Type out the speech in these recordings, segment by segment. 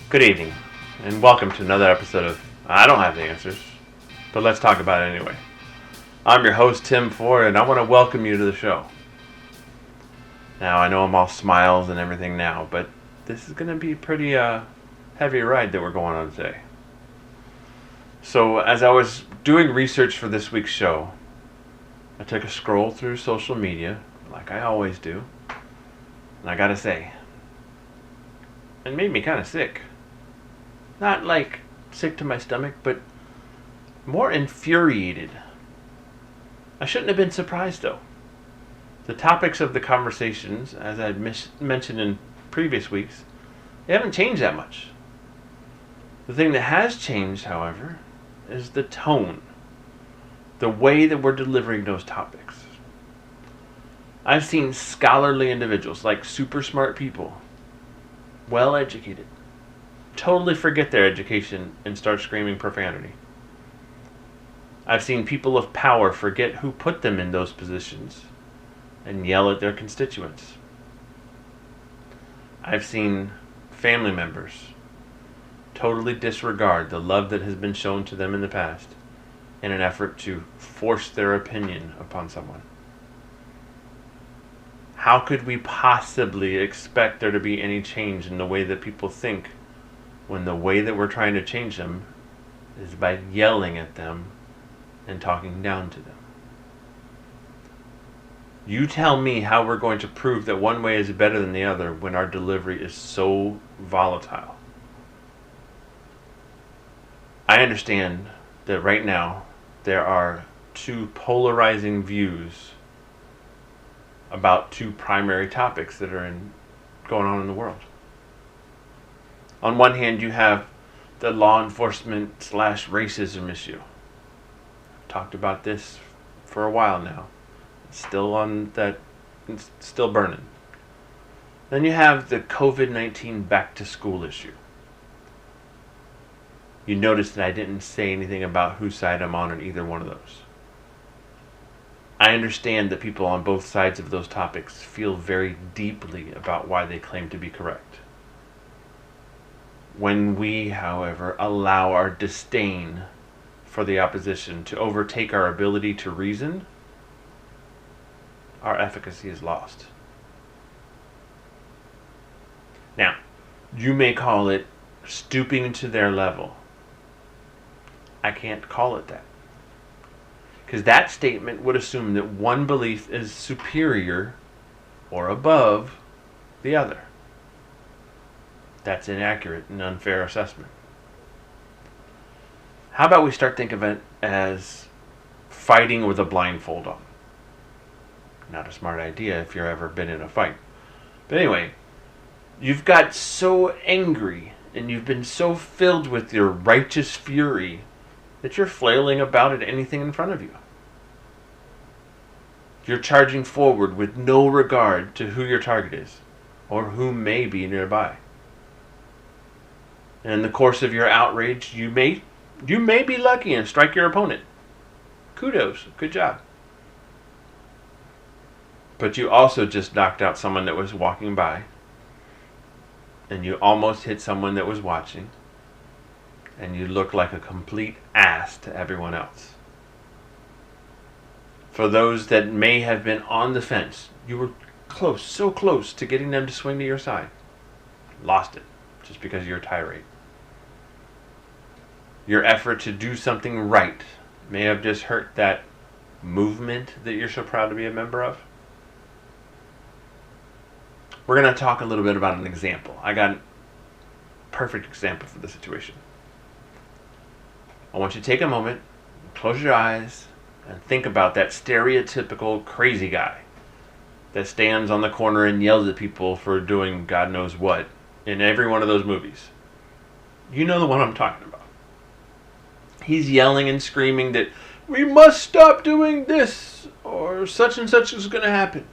Good evening, and welcome to another episode of I Don't Have the Answers, but let's talk about it anyway. I'm your host, Tim Ford, and I want to welcome you to the show. Now, I know I'm all smiles and everything now, but this is going to be a pretty heavy ride that we're going on today. So, as I was doing research for this week's show, I took a scroll through social media, like I always do, and I gotta say, it made me kind of sick. Not like sick to my stomach, but more infuriated. I shouldn't have been surprised though. The topics of the conversations, as I mentioned in previous weeks, they haven't changed that much. The thing that has changed, however, is the tone. The way that we're delivering those topics. I've seen scholarly individuals, like super smart people, well educated, totally forget their education and start screaming profanity. I've seen people of power forget who put them in those positions and yell at their constituents. I've seen family members totally disregard the love that has been shown to them in the past in an effort to force their opinion upon someone. How could we possibly expect there to be any change in the way that people think when the way that we're trying to change them is by yelling at them and talking down to them? You tell me how we're going to prove that one way is better than the other when our delivery is so volatile. I understand that right now there are two polarizing views about two primary topics that are going on in the world. On one hand, you have the law enforcement / racism issue. I've talked about this for a while now. It's still burning. Then you have the COVID-19 back to school issue. You notice that I didn't say anything about whose side I'm on either one of those. I understand that people on both sides of those topics feel very deeply about why they claim to be correct. When we, however, allow our disdain for the opposition to overtake our ability to reason, our efficacy is lost. Now, you may call it stooping to their level. I can't call it that. Because that statement would assume that one belief is superior or above the other. That's inaccurate and unfair assessment. How about we start thinking of it as fighting with a blindfold on? Not a smart idea if you've ever been in a fight. But anyway, you've got so angry and you've been so filled with your righteous fury that you're flailing about at anything in front of you. You're charging forward with no regard to who your target is or who may be nearby. And in the course of your outrage, you may be lucky and strike your opponent. Kudos, good job. But you also just knocked out someone that was walking by, and you almost hit someone that was watching, and you look like a complete ass to everyone else. For those that may have been on the fence, you were close, so close to getting them to swing to your side. Lost it, just because of your tirade. Your effort to do something right may have just hurt that movement that you're so proud to be a member of. We're going to talk a little bit about an example. I got a perfect example for the situation. I want you to take a moment, close your eyes, and think about that stereotypical crazy guy that stands on the corner and yells at people for doing God knows what in every one of those movies. You know the one I'm talking about. He's yelling and screaming that we must stop doing this or such and such is going to happen.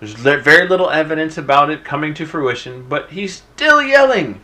There's very little evidence about it coming to fruition, but he's still yelling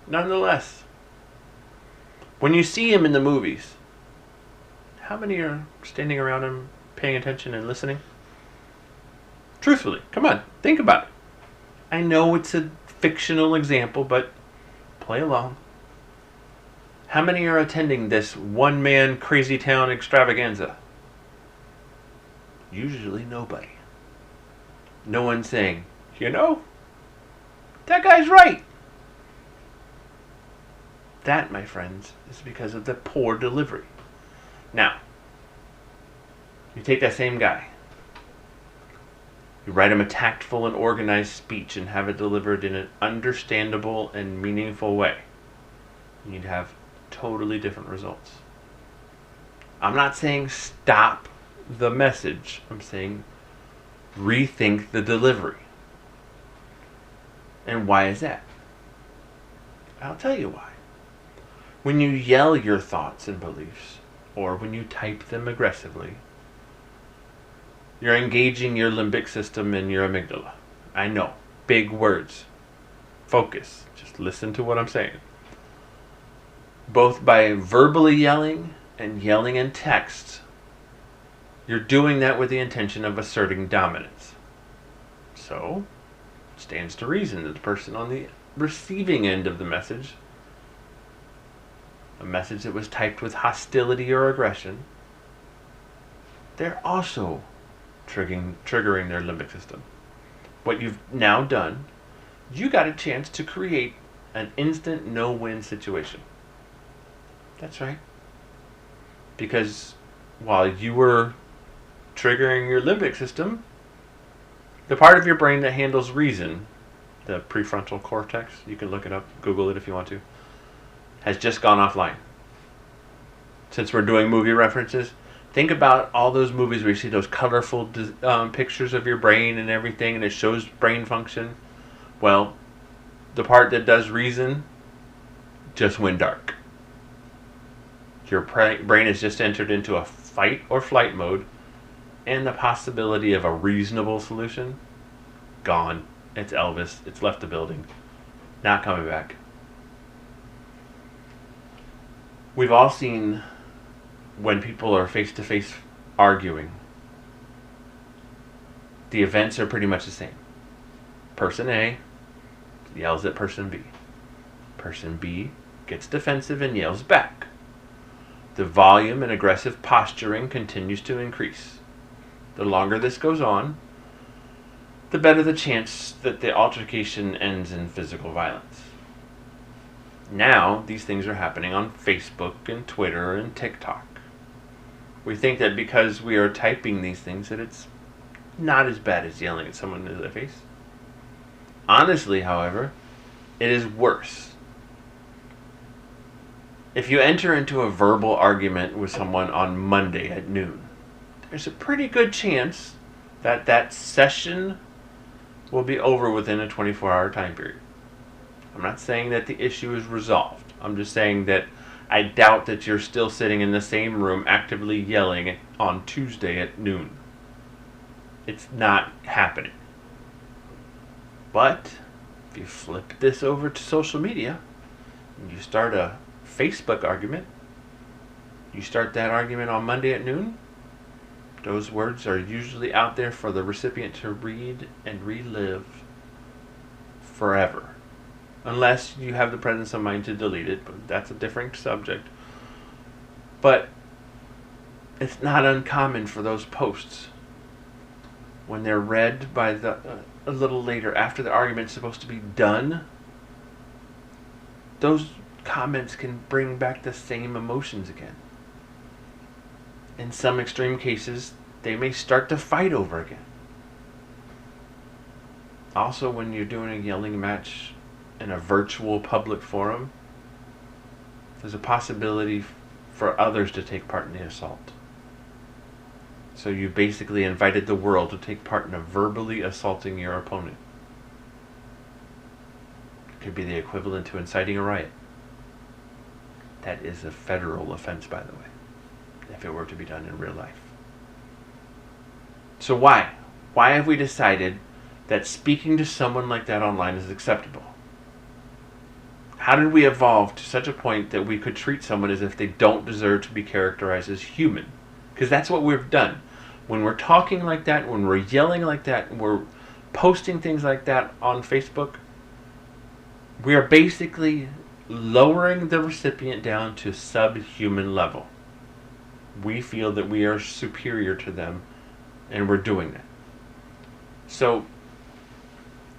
nonetheless. When you see him in the movies, how many are standing around him paying attention and listening? Truthfully, come on, think about it. I know it's a fictional example, but play along. How many are attending this one-man crazy town extravaganza? Usually nobody. No one's saying, that guy's right. That, my friends, is because of the poor delivery. Now, you take that same guy. You write him a tactful and organized speech and have it delivered in an understandable and meaningful way. You'd have totally different results. I'm not saying stop the message. I'm saying rethink the delivery. And why is that? I'll tell you why. When you yell your thoughts and beliefs, or when you type them aggressively, you're engaging your limbic system and your amygdala. I know, big words. Focus. Just listen to what I'm saying. Both by verbally yelling and yelling in text, you're doing that with the intention of asserting dominance. So, it stands to reason that the person on the receiving end of the message, a message that was typed with hostility or aggression, they're also triggering their limbic system. What you've now done, you got a chance to create an instant no-win situation. That's right. Because while you were triggering your limbic system, the part of your brain that handles reason, the prefrontal cortex, you can look it up, Google it if you want to, has just gone offline. Since we're doing movie references, think about all those movies where you see those colorful pictures of your brain and everything, and it shows brain function. Well, the part that does reason just went dark. Your brain has just entered into a fight or flight mode, and the possibility of a reasonable solution, gone. It's Elvis. It's left the building. Not coming back. We've all seen when people are face-to-face arguing, the events are pretty much the same. Person A yells at person B. Person B gets defensive and yells back. The volume and aggressive posturing continues to increase. The longer this goes on, the better the chance that the altercation ends in physical violence. Now, these things are happening on Facebook and Twitter and TikTok. We think that because we are typing these things that it's not as bad as yelling at someone in the face. Honestly, however, it is worse. If you enter into a verbal argument with someone on Monday at noon, there's a pretty good chance that that session will be over within a 24-hour time period. I'm not saying that the issue is resolved. I'm just saying that I doubt that you're still sitting in the same room actively yelling on Tuesday at noon. It's not happening. But if you flip this over to social media and you start a Facebook argument, you start that argument on Monday at noon, those words are usually out there for the recipient to read and relive forever. Unless you have the presence of mind to delete it, but that's a different subject. But it's not uncommon for those posts, when they're read by a little later after the argument's supposed to be done, those comments can bring back the same emotions again. In some extreme cases, they may start to fight over again. Also, when you're doing a yelling match in a virtual public forum, there's a possibility for others to take part in the assault. So you basically invited the world to take part in verbally assaulting your opponent. It could be the equivalent to inciting a riot. That is a federal offense, by the way, if it were to be done in real life. So why? Why have we decided that speaking to someone like that online is acceptable? How did we evolve to such a point that we could treat someone as if they don't deserve to be characterized as human? Because that's what we've done. When we're talking like that, when we're yelling like that, when we're posting things like that on Facebook, We are basically lowering the recipient down to subhuman level. We feel that we are superior to them, and we're doing that. So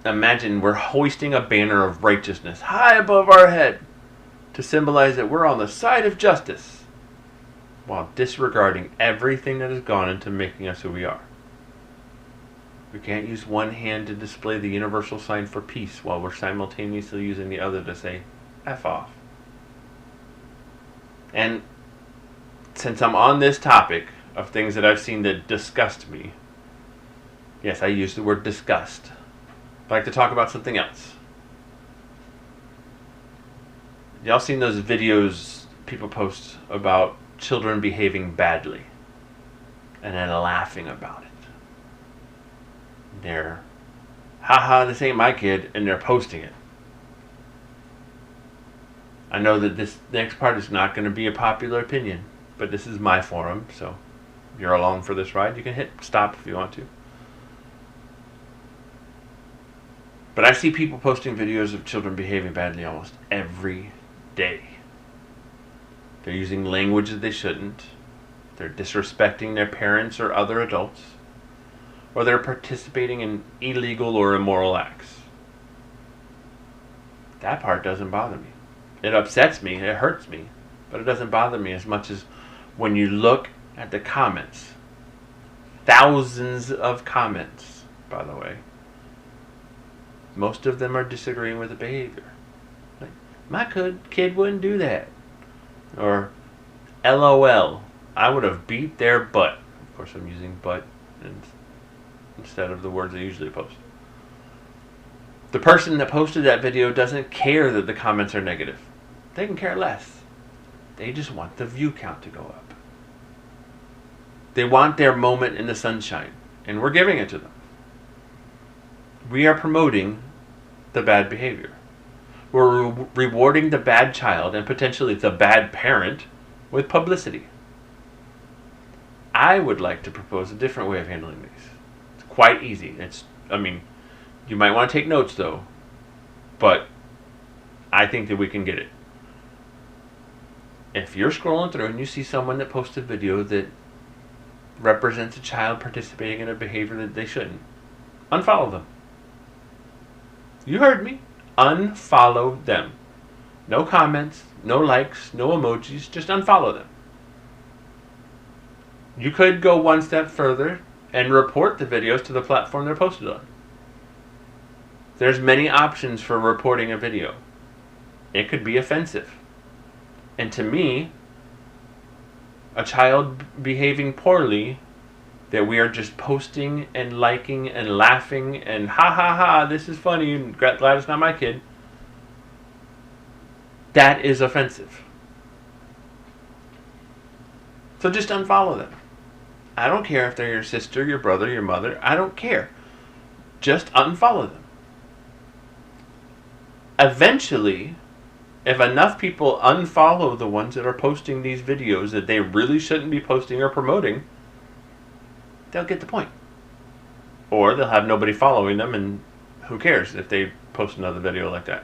imagine we're hoisting a banner of righteousness high above our head to symbolize that we're on the side of justice, while disregarding everything that has gone into making us who we are. We can't use one hand to display the universal sign for peace while we're simultaneously using the other to say, F off. And since I'm on this topic of things that I've seen that disgust me, yes, I use the word disgust, I'd like to talk about something else. Y'all seen those videos people post about children behaving badly and then laughing about it? They're, haha, this ain't my kid, and they're posting it. I know that this next part is not going to be a popular opinion, but this is my forum, so if you're along for this ride, you can hit stop if you want to. But I see people posting videos of children behaving badly almost every day. They're using language that they shouldn't. They're disrespecting their parents or other adults. Or they're participating in illegal or immoral acts. That part doesn't bother me. It upsets me, it hurts me, but it doesn't bother me as much as when you look at the comments. Thousands of comments, by the way. Most of them are disagreeing with the behavior. Like, my kid wouldn't do that. Or, LOL, I would have beat their butt. Of course, I'm using butt instead of the words I usually post. The person that posted that video doesn't care that the comments are negative. They can care less. They just want the view count to go up. They want their moment in the sunshine, and we're giving it to them. We are promoting the bad behavior. We're rewarding the bad child and potentially the bad parent with publicity. I would like to propose a different way of handling these. It's quite easy. You might want to take notes though, but I think that we can get it. If you're scrolling through and you see someone that posts a video that represents a child participating in a behavior that they shouldn't, unfollow them. You heard me. Unfollow them. No comments, no likes, no emojis, just unfollow them. You could go one step further and report the videos to the platform they're posted on. There's many options for reporting a video. It could be offensive. And to me, a child behaving poorly that we are just posting and liking and laughing and ha ha ha, this is funny, and glad it's not my kid, that is offensive. So just unfollow them. I don't care if they're your sister, your brother, your mother. I don't care. Just unfollow them. Eventually, if enough people unfollow the ones that are posting these videos that they really shouldn't be posting or promoting, they'll get the point. Or they'll have nobody following them, and who cares if they post another video like that.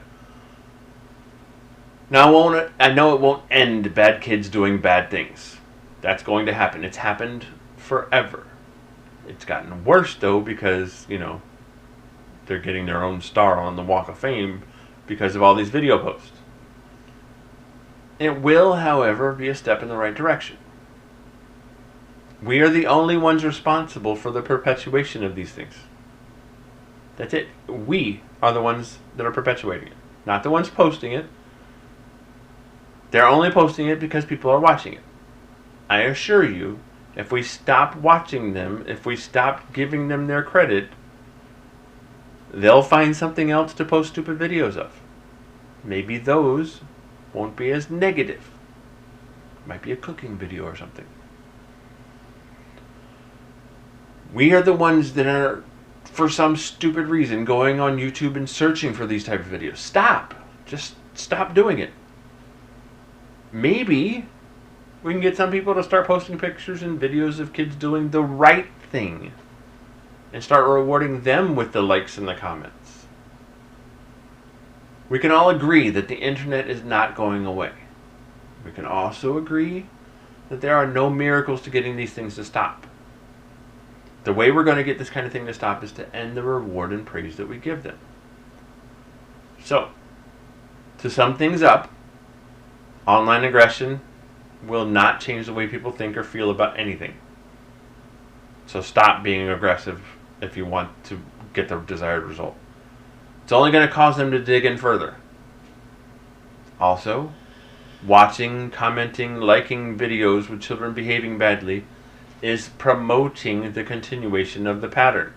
Now, I know it won't end bad kids doing bad things. That's going to happen. It's happened forever. It's gotten worse, though, because, they're getting their own star on the Walk of Fame because of all these video posts. It will, however, be a step in the right direction. We are the only ones responsible for the perpetuation of these things. That's it. We are the ones that are perpetuating it, not the ones posting it. They're only posting it because people are watching it. I assure you, if we stop watching them, if we stop giving them their credit, they'll find something else to post stupid videos of. Maybe those won't be as negative. Might be a cooking video or something. We are the ones that are, for some stupid reason, going on YouTube and searching for these type of videos. Stop. Just stop doing it. Maybe we can get some people to start posting pictures and videos of kids doing the right thing and start rewarding them with the likes and the comments. We can all agree that the internet is not going away. We can also agree that there are no miracles to getting these things to stop. The way we're going to get this kind of thing to stop is to end the reward and praise that we give them. So, to sum things up, online aggression will not change the way people think or feel about anything. So stop being aggressive if you want to get the desired result. It's only going to cause them to dig in further. Also, watching, commenting, liking videos with children behaving badly is promoting the continuation of the pattern.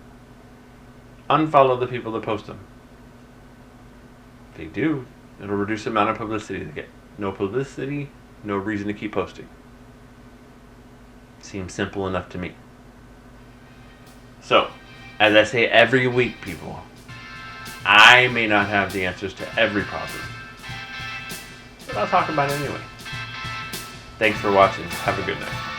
Unfollow the people that post them. If they do, it'll reduce the amount of publicity they get. No publicity, no reason to keep posting. Seems simple enough to me. So, as I say every week, people, I may not have the answers to every problem, but I'll talk about it anyway. Thanks for watching. Have a good night.